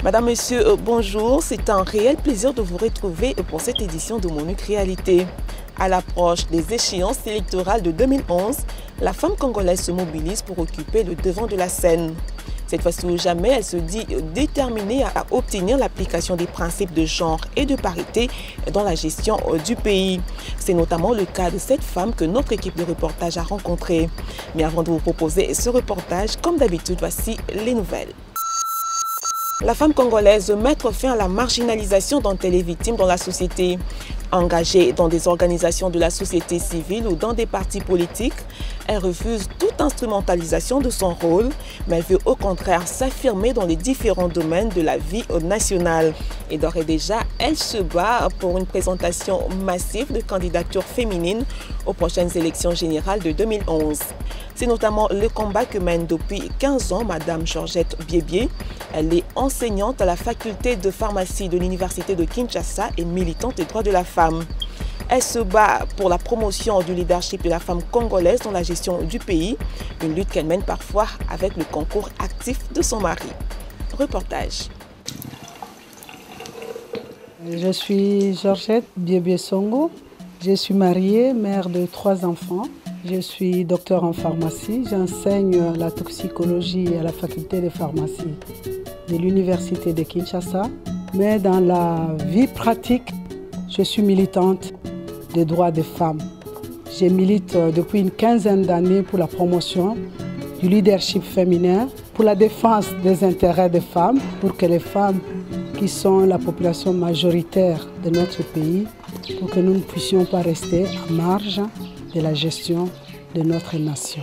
Madame, Monsieur, bonjour. C'est un réel plaisir de vous retrouver pour cette édition de Monuk Réalité. À l'approche des échéances électorales de 2011, la femme congolaise se mobilise pour occuper le devant de la scène. Cette fois-ci ou jamais, elle se dit déterminée à obtenir l'application des principes de genre et de parité dans la gestion du pays. C'est notamment le cas de cette femme que notre équipe de reportage a rencontrée. Mais avant de vous proposer ce reportage, comme d'habitude, voici les nouvelles. La femme congolaise veut mettre fin à la marginalisation dont elle est victime dans la société. Engagée dans des organisations de la société civile ou dans des partis politiques, elle refuse toute instrumentalisation de son rôle, mais elle veut au contraire s'affirmer dans les différents domaines de la vie nationale. Et d'ores et déjà, elle se bat pour une présentation massive de candidatures féminines aux prochaines élections générales de 2011. C'est notamment le combat que mène depuis 15 ans Madame Georgette Biébié. Elle est enseignante à la faculté de pharmacie de l'université de Kinshasa et militante des droits de la femme. Elle se bat pour la promotion du leadership de la femme congolaise dans la gestion du pays, une lutte qu'elle mène parfois avec le concours actif de son mari. Reportage. Je suis Georgette Biébié Songo. Je suis mariée, mère de 3 enfants. Je suis docteur en pharmacie. J'enseigne la toxicologie à la faculté de pharmacie de l'université de Kinshasa. Mais dans la vie pratique, je suis militante des droits des femmes. Je milite depuis une quinzaine d'années pour la promotion du leadership féminin, pour la défense des intérêts des femmes, pour que les femmes qui sont la population majoritaire de notre pays, pour que nous ne puissions pas rester à marge de la gestion de notre nation.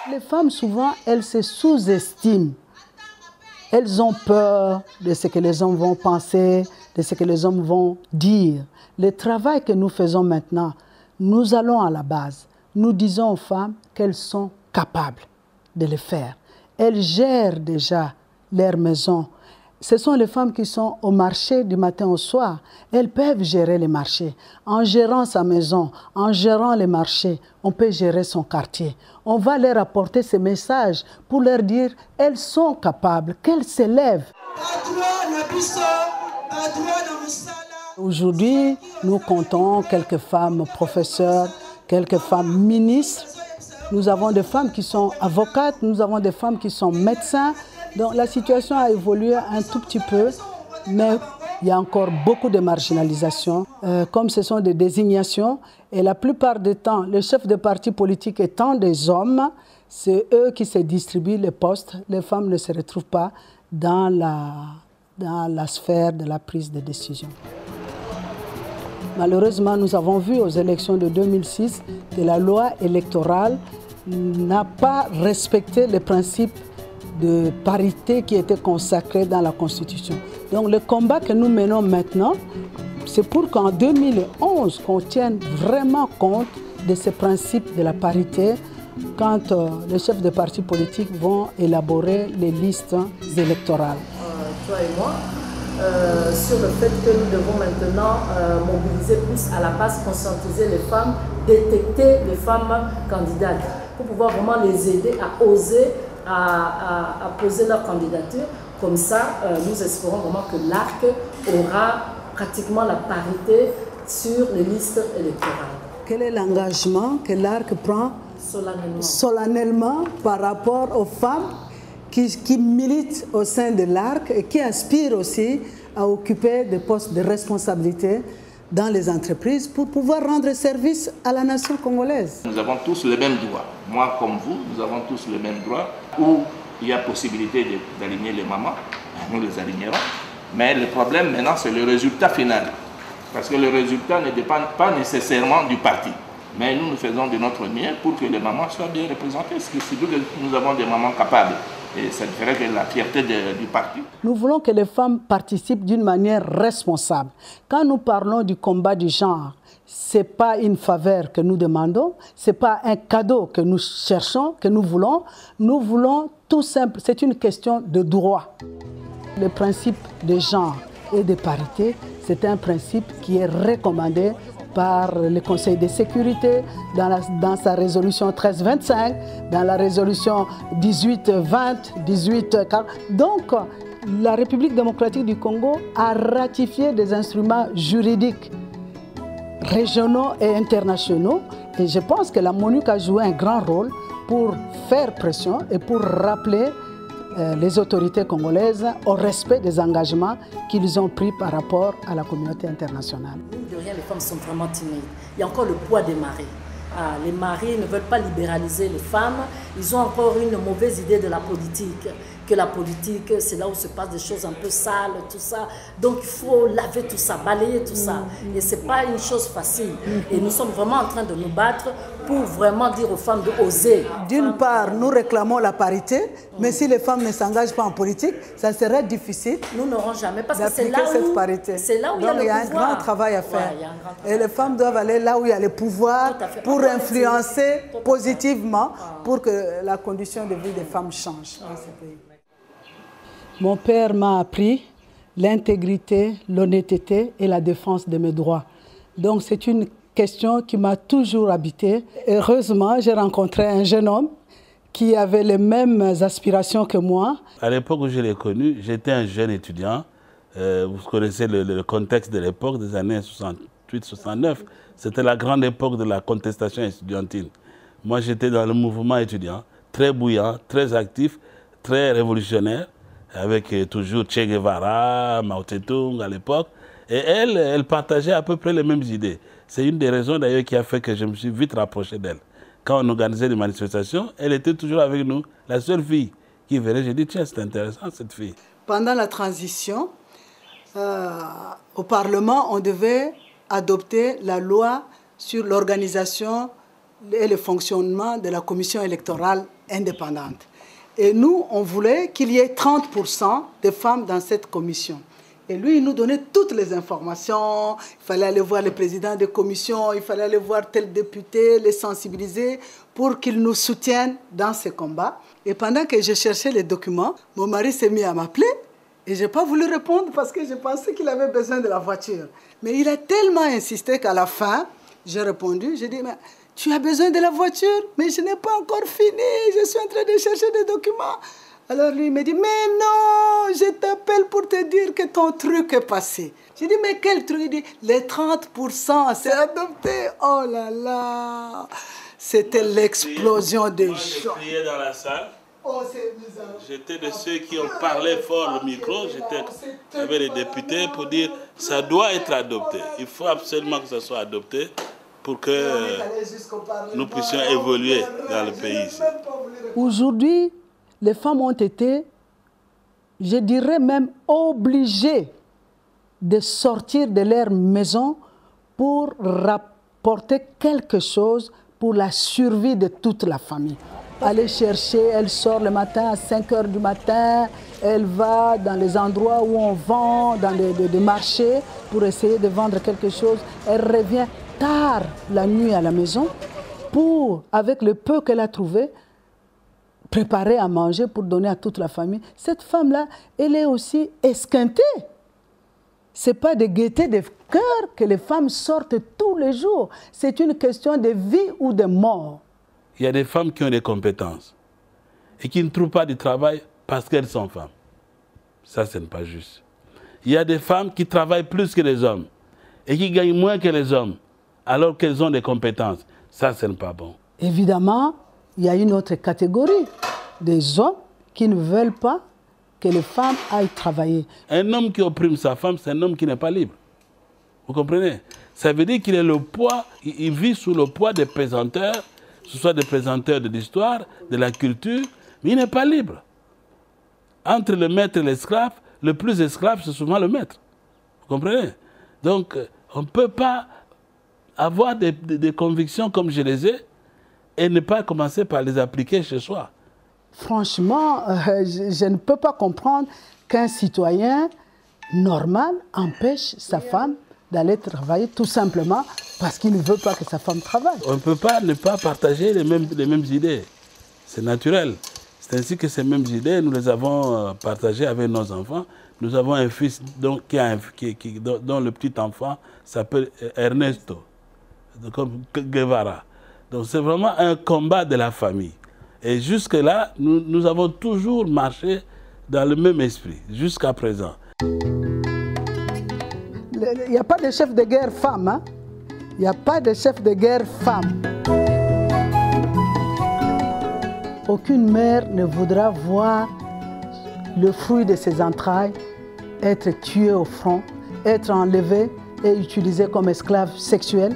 Les femmes, souvent, elles se sous-estiment. Elles ont peur de ce que les hommes vont penser, de ce que les hommes vont dire. Le travail que nous faisons maintenant, nous allons à la base. Nous disons aux femmes qu'elles sont capables de le faire. Elles gèrent déjà leur maison. Ce sont les femmes qui sont au marché du matin au soir. Elles peuvent gérer les marchés. En gérant sa maison, en gérant les marchés, on peut gérer son quartier. On va leur apporter ces messages pour leur dire qu'elles sont capables, qu'elles s'élèvent. Aujourd'hui, nous comptons quelques femmes professeurs, quelques femmes ministres. Nous avons des femmes qui sont avocates, nous avons des femmes qui sont médecins. Donc la situation a évolué un tout petit peu, mais il y a encore beaucoup de marginalisation. Comme ce sont des désignations, et la plupart du temps, les chefs de partis politiques étant des hommes, c'est eux qui se distribuent les postes. Les femmes ne se retrouvent pas dans la sphère de la prise de décision. Malheureusement, nous avons vu aux élections de 2006 que la loi électorale n'a pas respecté les principes de parité qui était consacré dans la Constitution. Donc le combat que nous menons maintenant, c'est pour qu'en 2011, qu'on tienne vraiment compte de ces principes de la parité quand les chefs de partis politiques vont élaborer les listes électorales. Toi et moi, sur le fait que nous devons maintenant mobiliser plus à la base, conscientiser les femmes, détecter les femmes candidates pour pouvoir vraiment les aider à oser à poser leur candidature. Comme ça, nous espérons vraiment que l'ARC aura pratiquement la parité sur les listes électorales. Quel est l'engagement que l'ARC prend solennellement par rapport aux femmes qui militent au sein de l'ARC et qui aspirent aussi à occuper des postes de responsabilité dans les entreprises pour pouvoir rendre service à la nation congolaise? Nous avons tous les mêmes droits. Moi comme vous, nous avons tous les mêmes droits. Où il y a possibilité d'aligner les mamans, nous les alignerons. Mais le problème maintenant, c'est le résultat final. Parce que le résultat ne dépend pas nécessairement du parti. Mais nous faisons de notre mieux pour que les mamans soient bien représentées. Parce que nous avons des mamans capables. Et ça ne ferait que la fierté du parti. Nous voulons que les femmes participent d'une manière responsable. Quand nous parlons du combat du genre, ce n'est pas une faveur que nous demandons, ce n'est pas un cadeau que nous cherchons, que nous voulons. Nous voulons tout simple, c'est une question de droit. Le principe de genre et de parité, c'est un principe qui est recommandé par le Conseil de sécurité dans sa résolution 1325, dans la résolution 1820, 1840. Donc, la République démocratique du Congo a ratifié des instruments juridiques régionaux et internationaux. Et je pense que la MONUC a joué un grand rôle pour faire pression et pour rappeler les autorités congolaises au respect des engagements qu'ils ont pris par rapport à la communauté internationale. De rien, les femmes sont vraiment timides. Il y a encore le poids des maris. Les maris ne veulent pas libéraliser les femmes. Ils ont encore une mauvaise idée de la politique. Que la politique, c'est là où se passent des choses un peu sales, tout ça. Donc il faut laver tout ça, balayer tout ça. Et ce n'est pas une chose facile. Et nous sommes vraiment en train de nous battre pour vraiment dire aux femmes de oser. D'une part, nous réclamons la parité, mais si les femmes ne s'engagent pas en politique, ça serait difficile. Nous n'aurons jamais, parce que c'est là où cette parité. C'est là où donc, il y a un grand travail à faire. Ouais, grand travail. Et les femmes doivent aller là où il y a le pouvoir pour influencer positivement pour que la condition de vie des femmes change dans ce pays. Mon père m'a appris l'intégrité, l'honnêteté et la défense de mes droits. Donc c'est une question qui m'a toujours habité. Heureusement, j'ai rencontré un jeune homme qui avait les mêmes aspirations que moi. À l'époque où je l'ai connu, j'étais un jeune étudiant. Vous connaissez le contexte de l'époque des années 68-69. C'était la grande époque de la contestation estudiantine. Moi, j'étais dans le mouvement étudiant, très bouillant, très actif, très révolutionnaire, avec toujours Che Guevara, Mao Tse-tung à l'époque. Et elle partageait à peu près les mêmes idées. C'est une des raisons d'ailleurs qui a fait que je me suis vite rapproché d'elle. Quand on organisait des manifestations, elle était toujours avec nous, la seule fille qui venait. J'ai dit, tiens, c'est intéressant cette fille. Pendant la transition, au Parlement, on devait adopter la loi sur l'organisation et le fonctionnement de la commission électorale indépendante. Et nous, on voulait qu'il y ait 30% de femmes dans cette commission. Et lui, il nous donnait toutes les informations. Il fallait aller voir le président de commission, il fallait aller voir tel député, les sensibiliser pour qu'ils nous soutiennent dans ce combat. Et pendant que je cherchais les documents, mon mari s'est mis à m'appeler. Et je n'ai pas voulu répondre parce que je pensais qu'il avait besoin de la voiture. Mais il a tellement insisté qu'à la fin, j'ai répondu, j'ai dit, mais tu as besoin de la voiture, mais je n'ai pas encore fini, je suis en train de chercher des documents. Alors lui, il me dit, mais non, je t'appelle pour te dire que ton truc est passé. J'ai dit, mais quel truc? Il dit, les 30%, c'est adopté. Oh là là, c'était l'explosion de joie. J'ai crié dans la salle. Oh, c'est bizarre. J'étais de ceux qui ont parlé fort le micro. J'avais les députés pour dire ça doit être adopté. Il faut absolument que ça soit adopté pour que nous puissions évoluer dans le pays. Aujourd'hui, les femmes ont été, je dirais même, obligées de sortir de leur maison pour rapporter quelque chose pour la survie de toute la famille. Aller chercher, elle sort le matin à 5 h du matin, elle va dans les endroits où on vend, dans des marchés, pour essayer de vendre quelque chose. Elle revient tard la nuit à la maison pour, avec le peu qu'elle a trouvé, préparer à manger pour donner à toute la famille. Cette femme-là, elle est aussi esquintée. Ce n'est pas de gaieté de cœur que les femmes sortent tous les jours. C'est une question de vie ou de mort. Il y a des femmes qui ont des compétences et qui ne trouvent pas de travail parce qu'elles sont femmes. Ça, ce n'est pas juste. Il y a des femmes qui travaillent plus que les hommes et qui gagnent moins que les hommes alors qu'elles ont des compétences. Ça, ce n'est pas bon. Évidemment, il y a une autre catégorie des hommes qui ne veulent pas que les femmes aillent travailler. Un homme qui opprime sa femme, c'est un homme qui n'est pas libre. Vous comprenez? Ça veut dire qu'il est le poids, il vit sous le poids des pesanteurs, ce soit des pesanteurs de l'histoire, de la culture, mais il n'est pas libre. Entre le maître et l'esclave, le plus esclave, c'est souvent le maître. Vous comprenez? Donc, on ne peut pas avoir des convictions comme je les ai et ne pas commencer par les appliquer chez soi. franchement, je ne peux pas comprendre qu'un citoyen normal empêche sa femme d'aller travailler tout simplement parce qu'il ne veut pas que sa femme travaille. On ne peut pas ne pas partager les mêmes idées. C'est naturel. C'est ainsi que ces mêmes idées, nous les avons partagées avec nos enfants. Nous avons un fils dont le petit enfant s'appelle Ernesto, comme Guevara. Donc c'est vraiment un combat de la famille. Et jusque-là, nous avons toujours marché dans le même esprit, jusqu'à présent. Il n'y a pas de chef de guerre femme. Hein? Il n'y a pas de chef de guerre femme. Aucune mère ne voudra voir le fruit de ses entrailles être tué au front, être enlevé et utilisé comme esclave sexuel,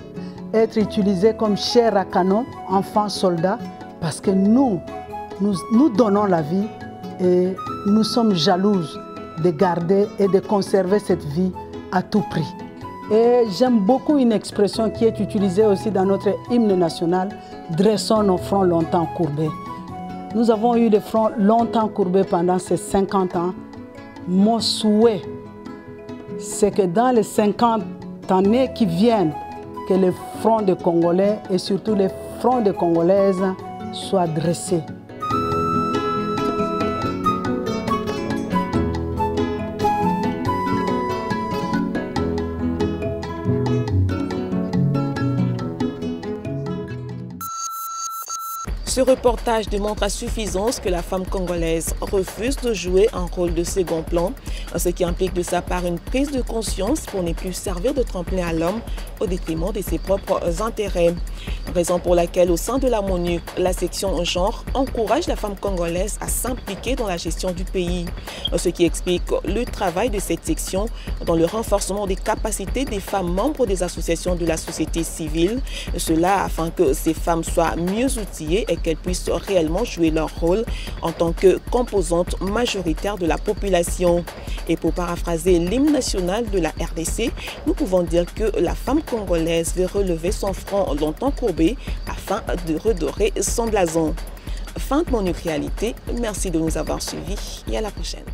être utilisé comme chair à canon, enfant soldat, parce que nous donnons la vie et nous sommes jalouses de garder et de conserver cette vie à tout prix. Et j'aime beaucoup une expression qui est utilisée aussi dans notre hymne national, « Dressons nos fronts longtemps courbés ». Nous avons eu des fronts longtemps courbés pendant ces 50 ans. Mon souhait, c'est que dans les 50 années qui viennent, que les fronts des Congolais et surtout les fronts des Congolaises soient dressés. Ce reportage démontre à suffisance que la femme congolaise refuse de jouer un rôle de second plan, ce qui implique de sa part une prise de conscience pour ne plus servir de tremplin à l'homme au détriment de ses propres intérêts. Raison pour laquelle au sein de la MONUC, la section genre encourage la femme congolaise à s'impliquer dans la gestion du pays, ce qui explique le travail de cette section dans le renforcement des capacités des femmes membres des associations de la société civile, cela afin que ces femmes soient mieux outillées et qu'elles puissent réellement jouer leur rôle en tant que composante majoritaire de la population. Et pour paraphraser l'hymne national de la RDC, nous pouvons dire que la femme congolaise veut relever son front longtemps courbé afin de redorer son blason. Fin de MONUC Réalité, merci de nous avoir suivis et à la prochaine.